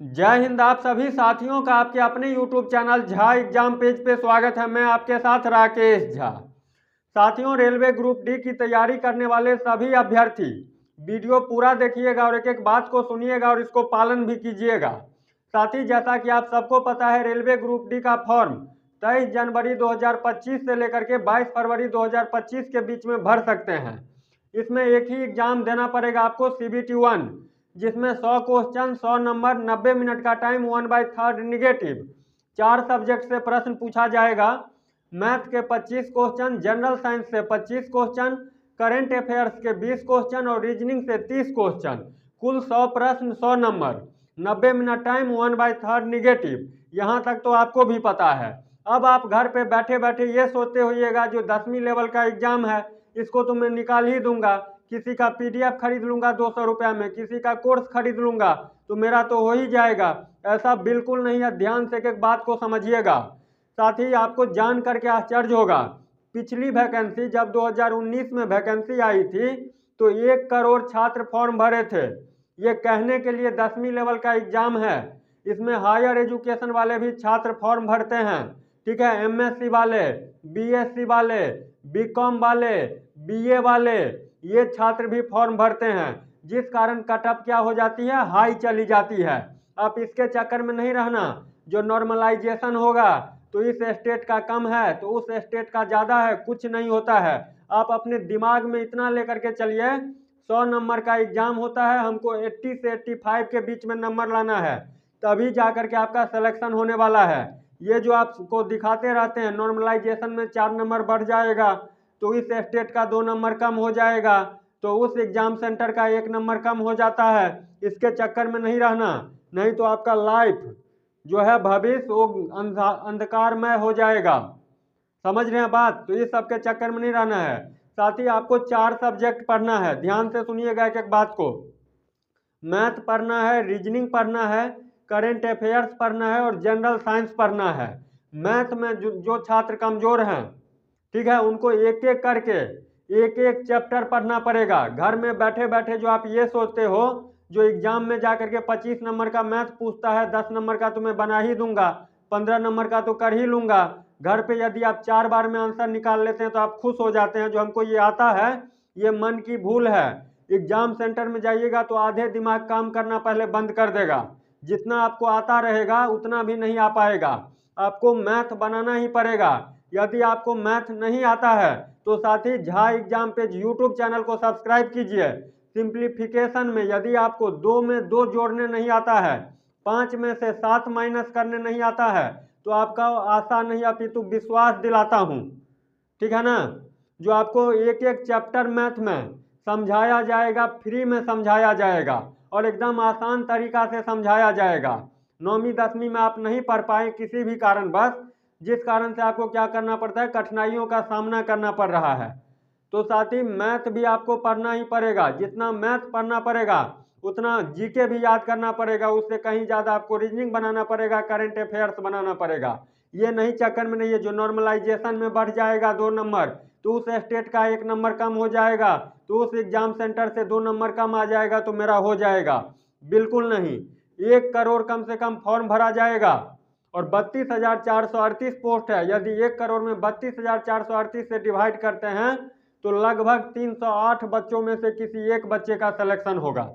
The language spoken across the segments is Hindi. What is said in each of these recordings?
जय हिंद। आप सभी साथियों का आपके अपने YouTube channel Jha exam page पे स्वागत है। मैं आपके साथ राकेश झा। साथियों, रेलवे ग्रुप डी की तैयारी करने वाले सभी अभ्यर्थी वीडियो पूरा देखिएगा और एक एक बात को सुनिएगा और इसको पालन भी कीजिएगा। साथ ही जैसा कि आप सबको पता है, रेलवे ग्रुप डी का फॉर्म 23 जनवरी 2025 से लेकर के 22 फरवरी 2025 के बीच में भर सकते हैं। इसमें एक ही एग्जाम देना पड़ेगा आपको, CBT 1, जिसमें 100 क्वेश्चन, 100 नंबर, 90 मिनट का टाइम, 1/3 निगेटिव। 4 सब्जेक्ट से प्रश्न पूछा जाएगा। मैथ के 25 क्वेश्चन, जनरल साइंस से 25 क्वेश्चन, करंट अफेयर्स के 20 क्वेश्चन और रीजनिंग से 30 क्वेश्चन। कुल 100 प्रश्न, 100 नंबर, 90 मिनट टाइम, 1/3 निगेटिव। यहाँ तक तो आपको भी पता है। अब आप घर पे बैठे बैठे ये सोचते होइएगा जो 10वीं लेवल का एग्जाम है इसको तो मैं निकाल ही दूंगा, किसी का PDF खरीद लूंगा 200 रुपया में, किसी का कोर्स खरीद लूंगा तो मेरा तो हो ही जाएगा। ऐसा बिल्कुल नहीं है। ध्यान से एक बात को समझिएगा। साथ ही आपको जान करके आश्चर्य होगा, पिछली वैकेंसी जब 2019 में वैकेंसी आई थी तो 1 करोड़ छात्र फॉर्म भरे थे। ये कहने के लिए 10वीं लेवल का एग्जाम है। इसमें हायर एजुकेशन वाले भी छात्र फॉर्म भरते हैं, ठीक है। MSc वाले, BSc वाले, BCom वाले, BA वाले, ये छात्र भी फॉर्म भरते हैं, जिस कारण कटअप क्या हो जाती है, हाई चली जाती है। आप इसके चक्कर में नहीं रहना। जो नॉर्मलाइजेशन होगा तो इस स्टेट का कम है तो उस स्टेट का ज़्यादा है, कुछ नहीं होता है। आप अपने दिमाग में इतना लेकर के चलिए, 100 नंबर का एग्जाम होता है, हमको 80 से 85 के बीच में नंबर लाना है, तभी जाकर के आपका सिलेक्शन होने वाला है। ये जो आपको दिखाते रहते हैं नॉर्मलाइजेशन में 4 नंबर बढ़ जाएगा तो इस स्टेट का 2 नंबर कम हो जाएगा, तो उस एग्जाम सेंटर का 1 नंबर कम हो जाता है। इसके चक्कर में नहीं रहना, नहीं तो आपका लाइफ जो है, भविष्य, वो अंधकारमय हो जाएगा। समझ रहे हैं बात? तो इस सब के चक्कर में नहीं रहना है। साथ ही आपको 4 सब्जेक्ट पढ़ना है। ध्यान से सुनिएगा एक एक बात को। मैथ पढ़ना है, रीजनिंग पढ़ना है, करेंट अफेयर्स पढ़ना है और जनरल साइंस पढ़ना है। मैथ में जो छात्र कमजोर हैं, ठीक है, उनको एक एक करके एक एक चैप्टर पढ़ना पड़ेगा। घर में बैठे बैठे जो आप ये सोचते हो जो एग्जाम में जाकर के 25 नंबर का मैथ पूछता है, 10 नंबर का तो मैं बना ही दूंगा, 15 नंबर का तो कर ही लूंगा, घर पे यदि आप 4 बार में आंसर निकाल लेते हैं तो आप खुश हो जाते हैं जो हमको ये आता है, ये मन की भूल है। एग्जाम सेंटर में जाइएगा तो आधे दिमाग काम करना पहले बंद कर देगा। जितना आपको आता रहेगा उतना भी नहीं आ पाएगा। आपको मैथ बनाना ही पड़ेगा। यदि आपको मैथ नहीं आता है तो साथी Jha exam page YouTube channel को सब्सक्राइब कीजिए। सिंप्लीफिकेशन में यदि आपको 2 में 2 जोड़ने नहीं आता है, 5 में से 7 माइनस करने नहीं आता है तो आपका आशा नहीं अपितु विश्वास दिलाता हूँ, ठीक है ना। जो आपको एक एक चैप्टर मैथ में समझाया जाएगा, फ्री में समझाया जाएगा और एकदम आसान तरीका से समझाया जाएगा। 9वीं 10वीं में आप नहीं पढ़ पाए किसी भी कारणवश, जिस कारण से आपको क्या करना पड़ता है, कठिनाइयों का सामना करना पड़ रहा है, तो साथ ही मैथ भी आपको पढ़ना ही पड़ेगा। जितना मैथ पढ़ना पड़ेगा उतना जीके भी याद करना पड़ेगा, उससे कहीं ज़्यादा आपको रीजनिंग बनाना पड़ेगा, करंट अफेयर्स बनाना पड़ेगा। ये नहीं चक्कर में नहीं है जो नॉर्मलाइजेशन में बढ़ जाएगा 2 नंबर तो उस स्टेट का 1 नंबर कम हो जाएगा, तो उस एग्जाम सेंटर से 2 नंबर कम आ जाएगा तो मेरा हो जाएगा। बिल्कुल नहीं। 1 करोड़ कम से कम फॉर्म भरा जाएगा और 32,438 पोस्ट है। यदि 1 करोड़ में 32,438 से डिवाइड करते हैं तो लगभग 308 बच्चों में से किसी एक बच्चे का सिलेक्शन होगा।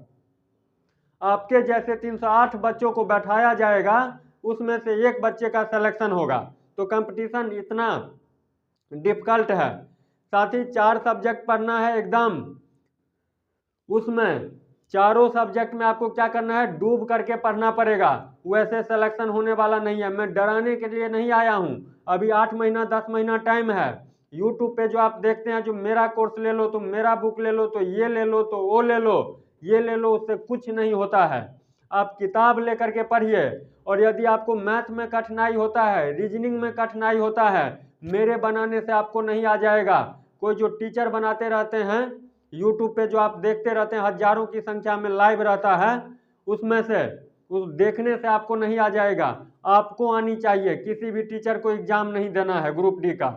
आपके जैसे 308 बच्चों को बैठाया जाएगा, उसमें से एक बच्चे का सिलेक्शन होगा। तो कंपटीशन इतना डिफिकल्ट है। साथ ही 4 सब्जेक्ट पढ़ना है एकदम, उसमें चारों सब्जेक्ट में आपको क्या करना है, डूब करके पढ़ना पड़ेगा। वैसे सिलेक्शन होने वाला नहीं है। मैं डराने के लिए नहीं आया हूँ। अभी 8 महीना 10 महीना टाइम है। YouTube पे जो आप देखते हैं जो मेरा कोर्स ले लो, तो मेरा बुक ले लो, तो ये ले लो, तो वो ले लो, ये ले लो, उससे कुछ नहीं होता है। आप किताब लेकर के पढ़िए। और यदि आपको मैथ में कठिनाई होता है, रीजनिंग में कठिनाई होता है, मेरे बनाने से आपको नहीं आ जाएगा। कोई जो टीचर बनाते रहते हैं YouTube पे, जो आप देखते रहते हैं, हजारों की संख्या में लाइव रहता है, उसमें से उस देखने से आपको नहीं आ जाएगा। आपको आनी चाहिए। किसी भी टीचर को एग्जाम नहीं देना है ग्रुप डी का।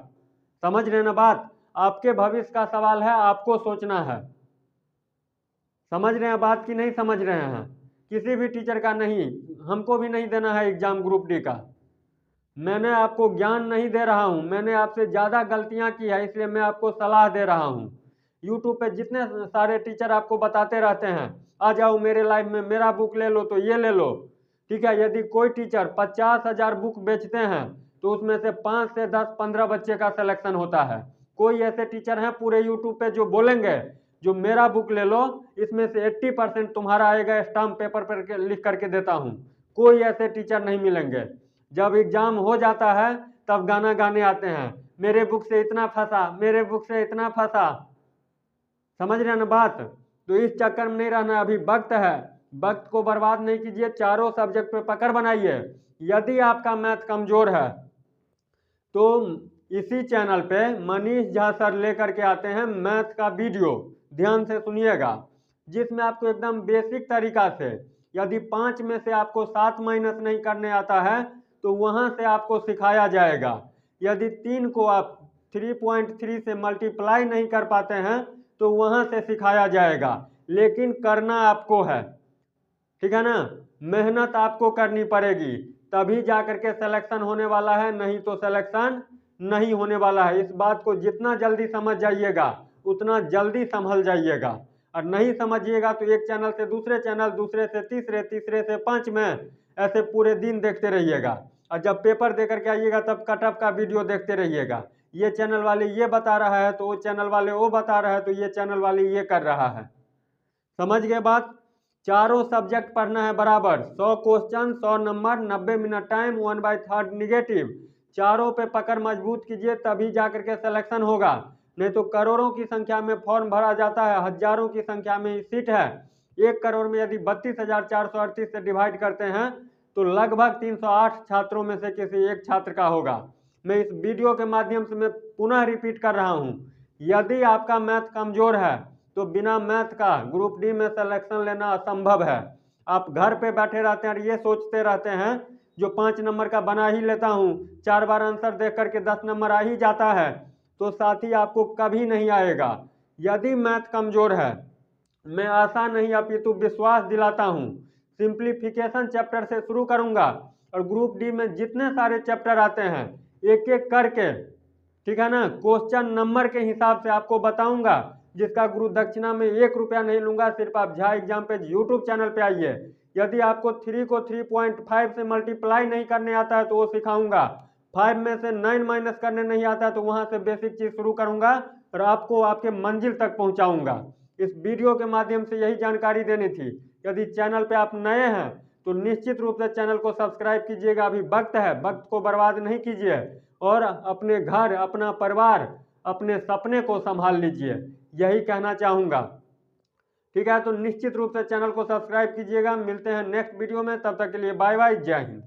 समझ रहे ना बात? आपके भविष्य का सवाल है, आपको सोचना है। समझ रहे हैं बात की नहीं समझ रहे हैं? किसी भी टीचर का नहीं, हमको भी नहीं देना है एग्जाम ग्रुप डी का। मैंने आपको ज्ञान नहीं दे रहा हूँ, मैंने आपसे ज़्यादा गलतियाँ की है, इसलिए मैं आपको सलाह दे रहा हूँ। यूट्यूब पे जितने सारे टीचर आपको बताते रहते हैं, आ जाओ मेरे लाइव में, मेरा बुक ले लो तो ये ले लो, ठीक है। यदि कोई टीचर 50,000 बुक बेचते हैं तो उसमें से 5 से 10 15 बच्चे का सिलेक्शन होता है। कोई ऐसे टीचर हैं पूरे यूट्यूब पे जो बोलेंगे जो मेरा बुक ले लो, इसमें से 80% तुम्हारा आएगा, स्टाम्प पेपर पर लिख करके देता हूँ। कोई ऐसे टीचर नहीं मिलेंगे। जब एग्जाम हो जाता है तब गाना गाने आते हैं, मेरे बुक से इतना फंसा, मेरे बुक से इतना फंसा। समझ रहे हैं ना बात? तो इस चक्कर में नहीं रहना, अभी वक्त है, वक्त को बर्बाद नहीं कीजिए, चारों सब्जेक्ट पे पकड़ बनाइए। यदि आपका मैथ कमजोर है तो इसी चैनल पे मनीष झा सर लेकर के आते हैं मैथ का वीडियो, ध्यान से सुनिएगा, जिसमें आपको एकदम बेसिक तरीका से, यदि 5 में से आपको 7 माइनस नहीं करने आता है तो वहां से आपको सिखाया जाएगा। यदि 3 को आप 3.3 से मल्टीप्लाई नहीं कर पाते हैं तो वहां से सिखाया जाएगा, लेकिन करना आपको है, ठीक है ना। मेहनत आपको करनी पड़ेगी, तभी जाकर के सिलेक्शन होने वाला है, नहीं तो सिलेक्शन नहीं होने वाला है। इस बात को जितना जल्दी समझ जाइएगा उतना जल्दी संभल जाइएगा, और नहीं समझिएगा तो एक चैनल से दूसरे चैनल, दूसरे से तीसरे, तीसरे से 5 में, ऐसे पूरे दिन देखते रहिएगा। और जब पेपर दे करके आइएगा तब कटअप का वीडियो देखते रहिएगा। ये चैनल वाले ये बता रहा है तो वो चैनल वाले वो बता रहा है तो ये चैनल वाले ये कर रहा है। समझ गए बात? चारों सब्जेक्ट पढ़ना है बराबर, 100 question, 100 number, 90 minute time, 1/3 negative. चारों पे पकड़ मजबूत कीजिए, तभी जाकर के सिलेक्शन होगा। नहीं तो करोड़ों की संख्या में फॉर्म भरा जाता है, हजारों की संख्या में सीट है। 1 करोड़ में यदि 32,438 से डिवाइड करते हैं तो लगभग 308 छात्रों में से किसी एक छात्र का होगा। मैं इस वीडियो के माध्यम से मैं पुनः रिपीट कर रहा हूँ, यदि आपका मैथ कमजोर है तो बिना मैथ का ग्रुप डी में सिलेक्शन लेना असंभव है। आप घर पे बैठे रहते हैं और ये सोचते रहते हैं जो 5 नंबर का बना ही लेता हूँ, 4 बार आंसर देख करके 10 नंबर आ ही जाता है, तो साथी आपको कभी नहीं आएगा। यदि मैथ कमजोर है, मैं आशा नहीं अपितु विश्वास दिलाता हूँ, सिंप्लीफिकेशन चैप्टर से शुरू करूँगा और ग्रुप डी में जितने सारे चैप्टर आते हैं एक एक करके, ठीक है ना, क्वेश्चन नंबर के हिसाब से आपको बताऊंगा, जिसका गुरु दक्षिणा में 1 रुपया नहीं लूंगा। सिर्फ आप Jha exam page YouTube channel पे आइए। यदि आपको 3 को 3.5 से मल्टीप्लाई नहीं करने आता है तो वो सिखाऊंगा, 5 में से 9 माइनस करने नहीं आता है तो वहां से बेसिक चीज शुरू करूंगा और आपको आपके मंजिल तक पहुंचाऊंगा। इस वीडियो के माध्यम से यही जानकारी देनी थी। यदि चैनल पे आप नए हैं तो निश्चित रूप से चैनल को सब्सक्राइब कीजिएगा, अभी वक्त है, वक्त को बर्बाद नहीं कीजिए और अपने घर, अपना परिवार, अपने सपने को संभाल लीजिए, यही कहना चाहूँगा। ठीक है, तो निश्चित रूप से चैनल को सब्सक्राइब कीजिएगा। मिलते हैं नेक्स्ट वीडियो में, तब तक के लिए बाय बाय, जय हिंद।